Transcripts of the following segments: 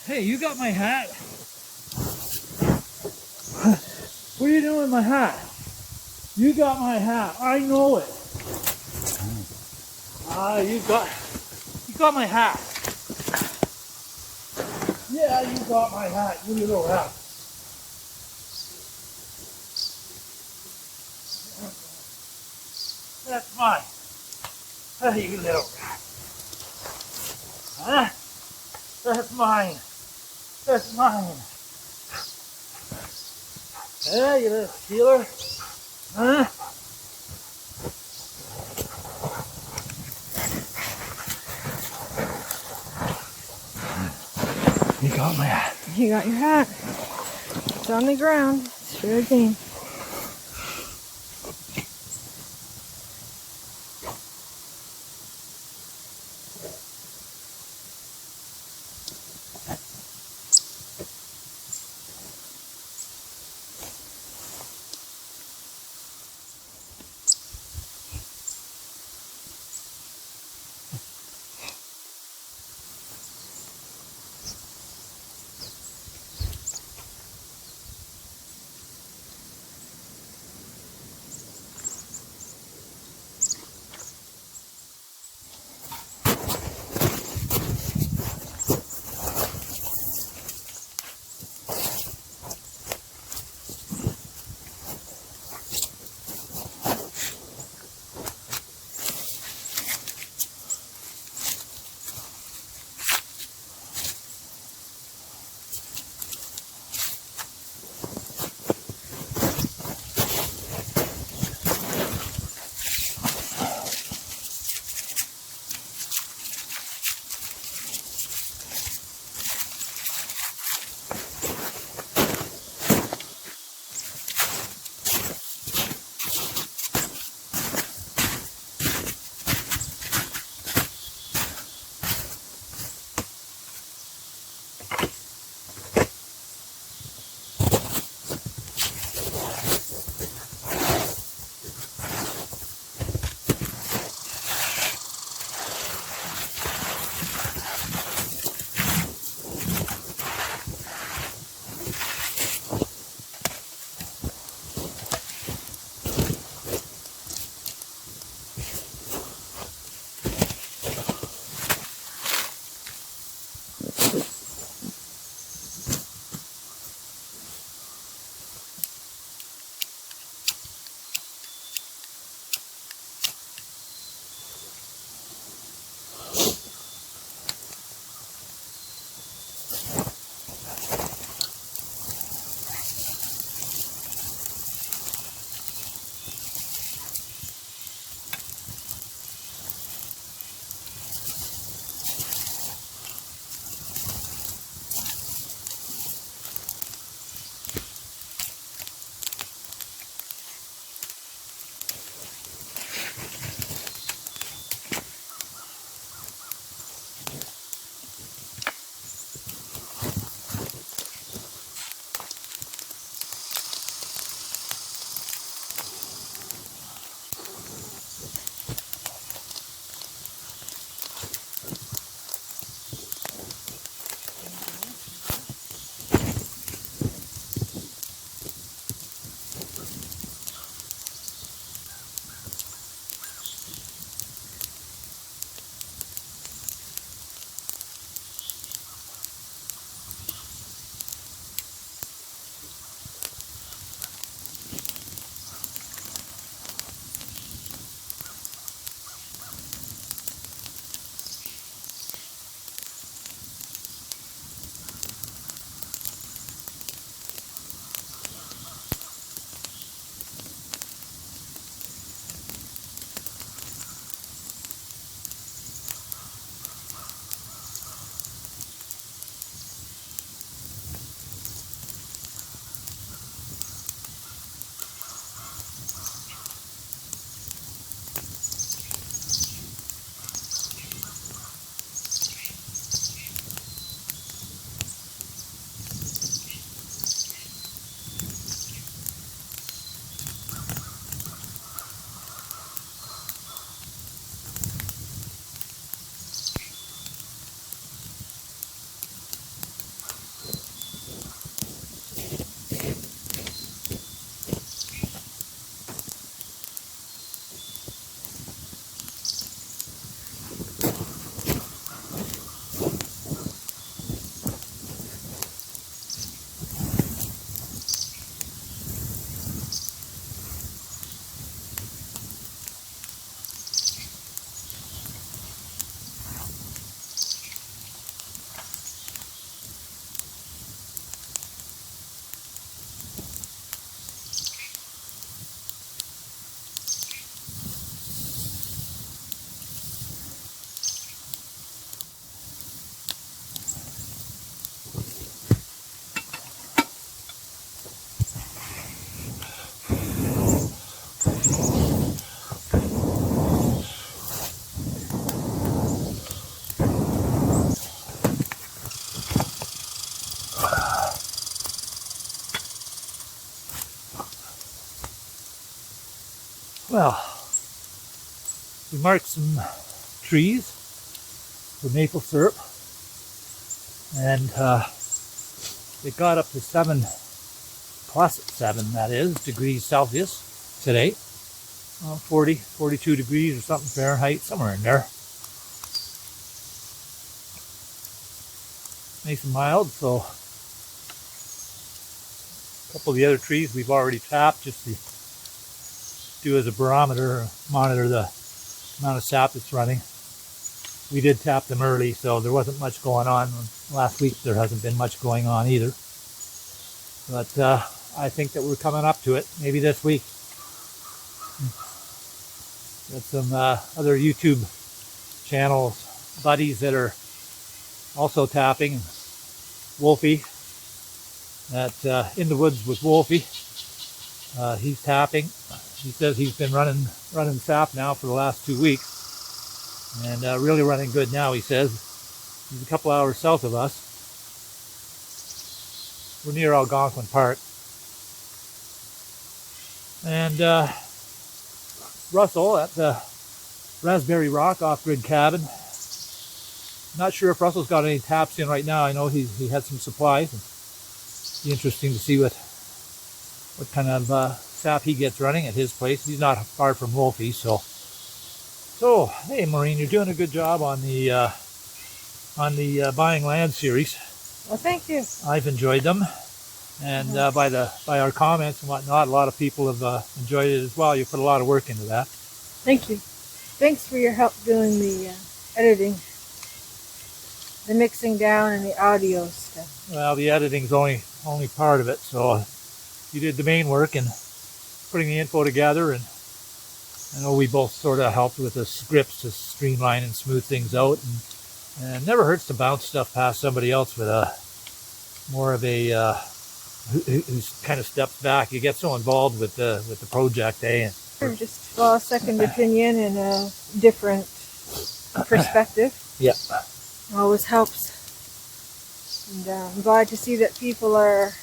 Hey, you got my hat? What are you doing with my hat? You got my hat. I know it. Ah, you got my hat. Yeah, you got my hat. You little rat. That's mine. Ah, you little rat. Huh? That's mine. That's mine. Yeah, you little stealer. Huh? You got my hat. You got your hat. It's on the ground. It's fair game. Well, we marked some trees for maple syrup, and it got up to 7 plus 7, that is, degrees Celsius today. 40, 42 degrees or something Fahrenheit, somewhere in there. Nice and mild, so a couple of the other trees we've already tapped just to do as a barometer, monitor the amount of sap that's running. We did tap them early, so there wasn't much going on. Last week there hasn't been much going on either. But I think that we're coming up to it, maybe this week. Got some other YouTube channels, buddies that are also tapping. Wolfie, at In the Woods with Wolfie, he's tapping. He says he's been running sap now for the last 2 weeks, and really running good now. He says he's a couple hours south of us. We're near Algonquin Park, and Russell at the Raspberry Rock off-grid cabin. Not sure if Russell's got any taps in right now. I know he had some supplies. It'd be interesting to see what kind of sap he gets running at his place. He's not far from Wolfie, so hey, Maureen, you're doing a good job on the buying land series. Well, thank you. I've enjoyed them, and by our comments and whatnot, a lot of people have enjoyed it as well. You put a lot of work into that. Thank you. Thanks for your help doing the editing, the mixing down, and the audio stuff. Well, the editing's only part of it, so you did the main work and putting the info together, and I know we both sort of helped with the scripts to streamline and smooth things out, and it never hurts to bounce stuff past somebody else with more of a who's kind of stepped back. You get so involved with the project, eh? Just a second opinion and a different perspective. Yeah. Always helps. And I'm glad to see that people are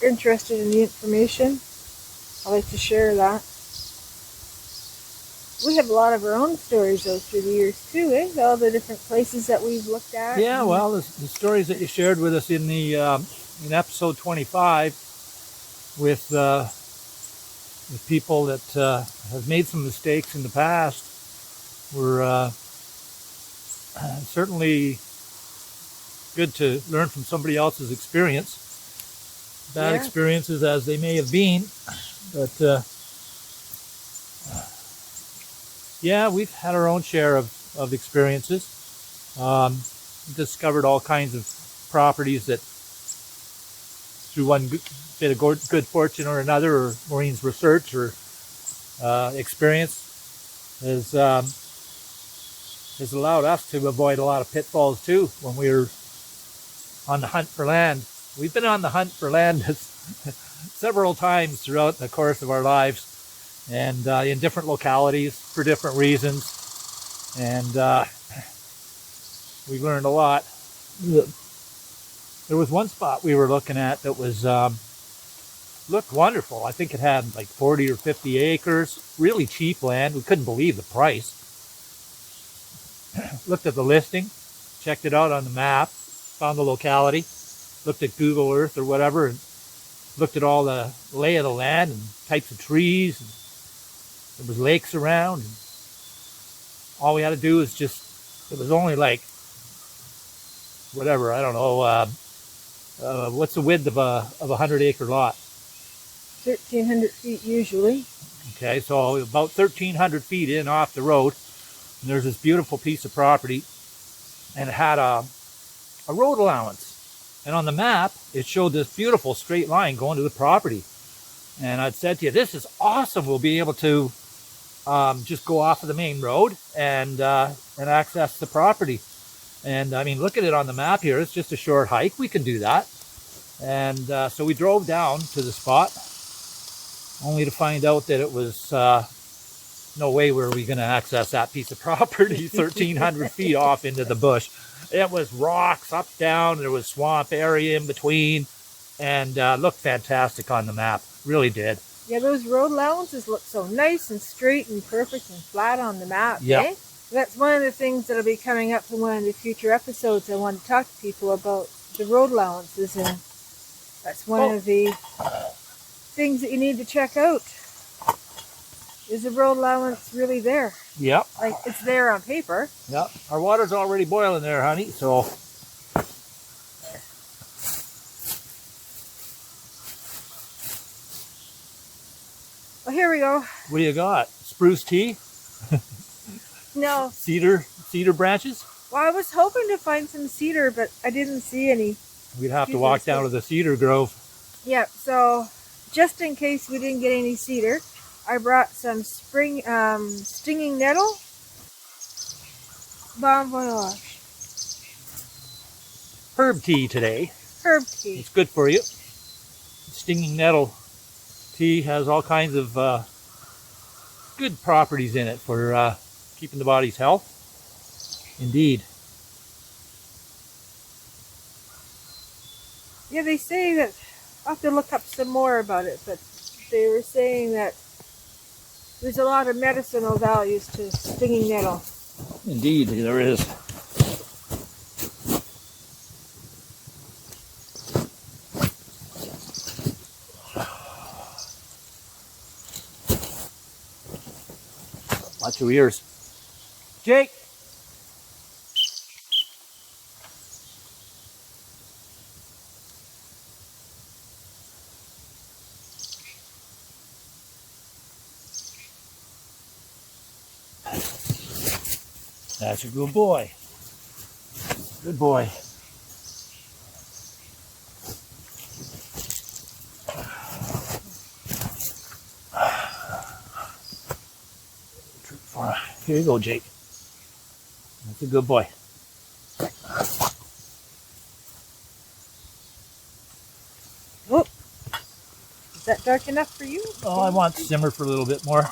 interested in the information. I like to share that. We have a lot of our own stories though through the years too, eh? All the different places that we've looked at. Yeah, well, the stories that you shared with us in the in episode 25 with people that have made some mistakes in the past were certainly good to learn from somebody else's experience. Bad experiences as they may have been, but yeah, we've had our own share of experiences. Discovered all kinds of properties that through one bit of good fortune or another, or Maureen's research or experience has allowed us to avoid a lot of pitfalls too when we were on the hunt for land. We've been on the hunt for land several times throughout the course of our lives, and in different localities for different reasons, and we've learned a lot. There was one spot we were looking at that was looked wonderful. I think it had like 40 or 50 acres, really cheap land. We couldn't believe the price. Looked at the listing, checked it out on the map, found the locality, looked at Google Earth or whatever, and looked at all the lay of the land and types of trees. And there was lakes around. And all we had to do was it was only like, whatever, I don't know, what's the width of a 100-acre lot? 1,300 feet usually. Okay, so about 1,300 feet in off the road, and there's this beautiful piece of property, and it had a road allowance. And on the map, it showed this beautiful straight line going to the property. And I'd said to you, this is awesome. We'll be able to just go off of the main road and access the property. And I mean, look at it on the map here. It's just a short hike. We can do that. And so we drove down to the spot, only to find out that it was no way were we going to access that piece of property 1,300 feet off into the bush. It was rocks up, down. There was swamp area in between, and looked fantastic on the map. Really did. Yeah, those road allowances look so nice and straight and perfect and flat on the map. Yeah. Eh? That's one of the things that'll be coming up in one of the future episodes. I want to talk to people about the road allowances, and that's one of the things that you need to check out. Is the road allowance really there? Yep. Like, it's there on paper. Yep. Our water's already boiling there, honey, so... Well, here we go. What do you got? Spruce tea? No. Cedar branches? Well, I was hoping to find some cedar, but I didn't see any. We'd have to walk down to the cedar grove. Yeah, so just in case we didn't get any cedar, I brought some stinging nettle. Bon voyage. Herb tea today. Herb tea. It's good for you. Stinging nettle tea has all kinds of good properties in it for keeping the body's health. Indeed. Yeah, they say that, I'll have to look up some more about it, but they were saying that there's a lot of medicinal values to stinging nettle. Indeed, there is. Watch your ears. Jake! That's a good boy. Good boy. Here you go, Jake. That's a good boy. Oh, is that dark enough for you? Oh, I want to simmer for a little bit more.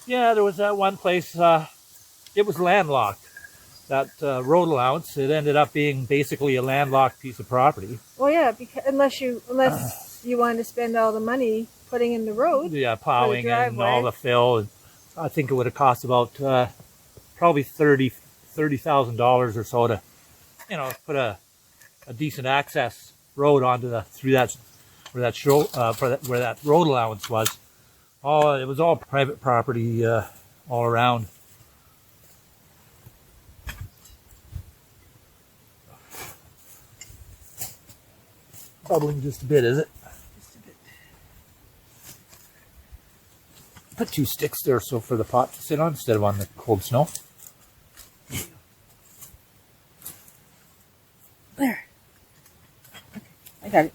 Yeah, there was that one place, it was landlocked. That road allowance, it ended up being basically a landlocked piece of property. Well, yeah, because unless you wanted to spend all the money putting in the road. Yeah, plowing and all the fill. And I think it would have cost about probably $30,000 or so to, put a decent access road onto where that road allowance was. It was all private property all around. Bubbling just a bit, is it? Just a bit. Put 2 sticks there so for the pot to sit on instead of on the cold snow. There. Okay, I got it.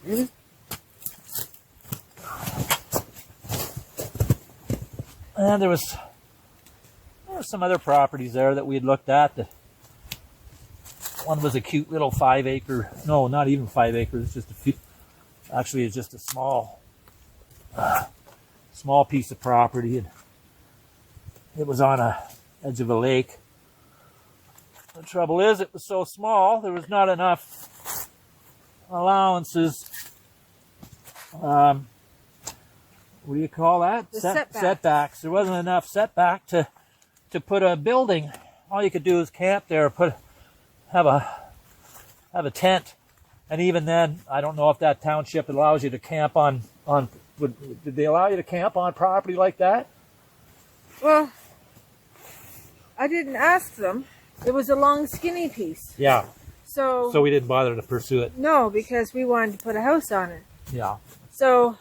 Really? And there were some other properties there that we had looked at. One was a cute little 5 acre, no, not even 5 acres, just a few. Actually, it's just a small piece of property, and it was on a edge of a lake. The trouble is, it was so small, there was not enough allowances. What do you call that? Setbacks. There wasn't enough setback to put a building. All you could do is camp there, have a tent, and even then, I don't know if that township allows you to camp on. Did they allow you to camp on property like that? Well, I didn't ask them. It was a long, skinny piece. Yeah. So we didn't bother to pursue it. No, because we wanted to put a house on it. Yeah. So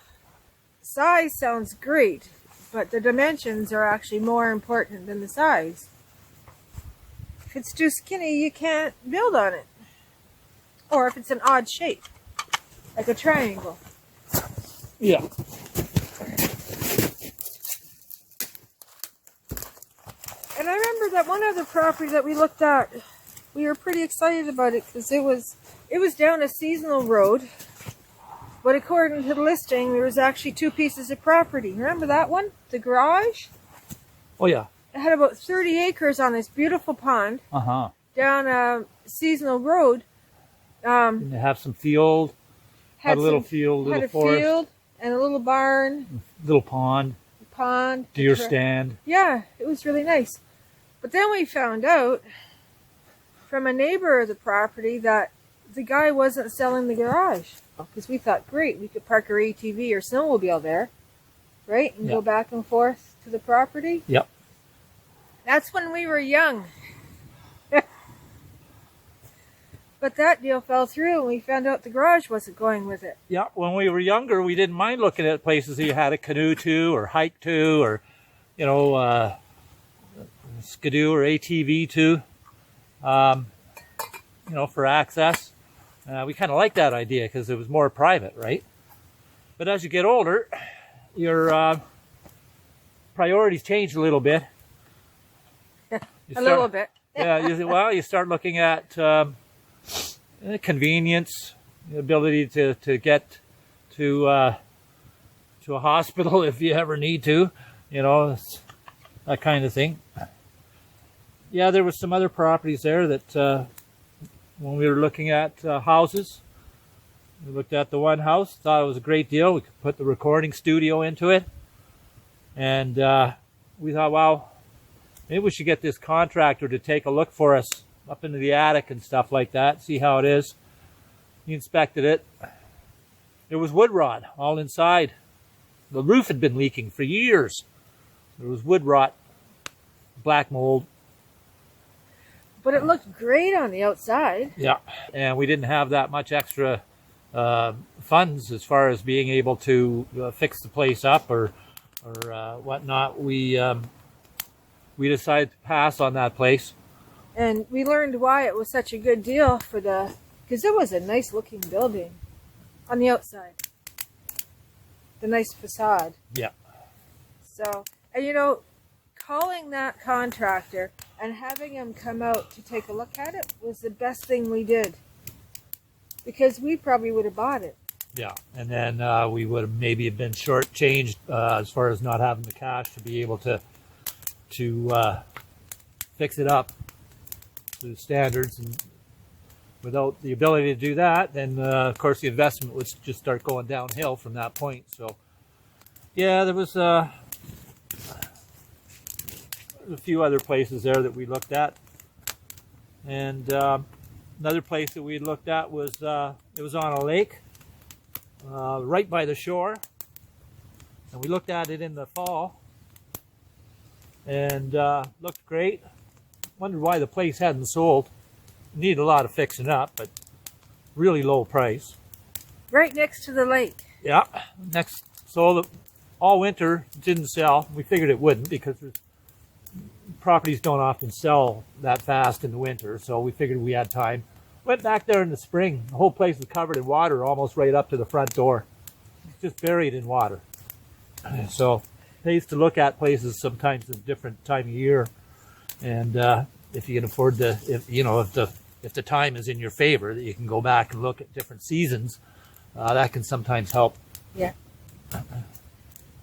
size sounds great, but the dimensions are actually more important than the size. If it's too skinny, you can't build on it. Or if it's an odd shape, like a triangle. Yeah. And I remember that one other property that we looked at, we were pretty excited about it because it was down a seasonal road. But according to the listing, there was actually 2 pieces of property. Remember that one? The garage? Oh, yeah. It had about 30 acres on this beautiful pond. Uh-huh. Down a seasonal road. And they have some field. Had a little field, had little a forest, field and a little barn, little pond, deer stand. Yeah, it was really nice. But then we found out from a neighbor of the property that the guy wasn't selling the garage. Because we thought, great, we could park our ATV or snowmobile there, right? And go back and forth to the property. Yep. That's when we were young. But that deal fell through and we found out the garage wasn't going with it. Yeah, when we were younger, we didn't mind looking at places that you had a canoe to or hike to or, you know, skidoo or ATV to, you know, for access. We kind of liked that idea because it was more private, right? But as you get older, your priorities change a little bit. Little bit. Yeah, you start looking at convenience, the ability to get to a hospital if you ever need to, you know, that kind of thing. Yeah, there was some other properties there that when we were looking at houses, we looked at the one house, thought it was a great deal. We could put the recording studio into it. And we thought, wow, maybe we should get this contractor to take a look for us up into the attic and stuff like that, see how it is. He inspected it. It was wood rot all inside. The roof had been leaking for years. There was wood rot, black mold. But it looked great on the outside. Yeah, and we didn't have that much extra funds as far as being able to fix the place up or whatnot. We decided to pass on that place. And we learned why it was such a good deal because it was a nice looking building on the outside. The nice facade. Yeah. So, and you know, calling that contractor and having him come out to take a look at it was the best thing we did. Because we probably would have bought it. Yeah, and then we would have maybe been shortchanged as far as not having the cash to be able to fix it up to standards, and without the ability to do that, then of course the investment would just start going downhill from that point. So yeah, there was a few other places there that we looked at, and another place that we looked at was it was on a lake right by the shore, and we looked at it in the fall and looked great. Wondered why the place hadn't sold. Needed a lot of fixing up, but really low price. Right next to the lake. Yeah, sold all winter, didn't sell. We figured it wouldn't because properties don't often sell that fast in the winter, so we figured we had time. Went back there in the spring. The whole place was covered in water almost right up to the front door. It's just buried in water. So it pays to look at places sometimes at a different time of year. And if you can afford if the time is in your favor, that you can go back and look at different seasons, that can sometimes help. Yeah.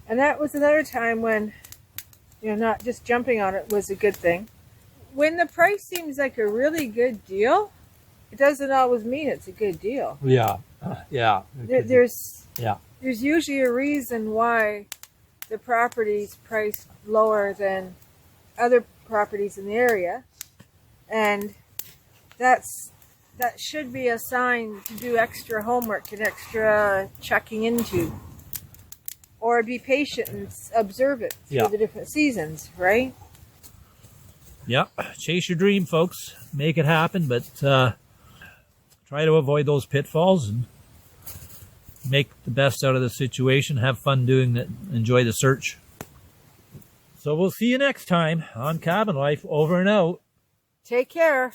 And that was another time when, you know, not just jumping on it was a good thing. When the price seems like a really good deal, it doesn't always mean it's a good deal. Yeah, yeah. There's usually a reason why the property's priced lower than other properties in the area, and that should be a sign to do extra homework and extra checking into, or be patient and observe it through the different seasons, right? Yeah, chase your dream, folks. Make it happen, but try to avoid those pitfalls and make the best out of the situation. Have fun doing it. Enjoy the search. So we'll see you next time on Cabin Life. Over and out. Take care.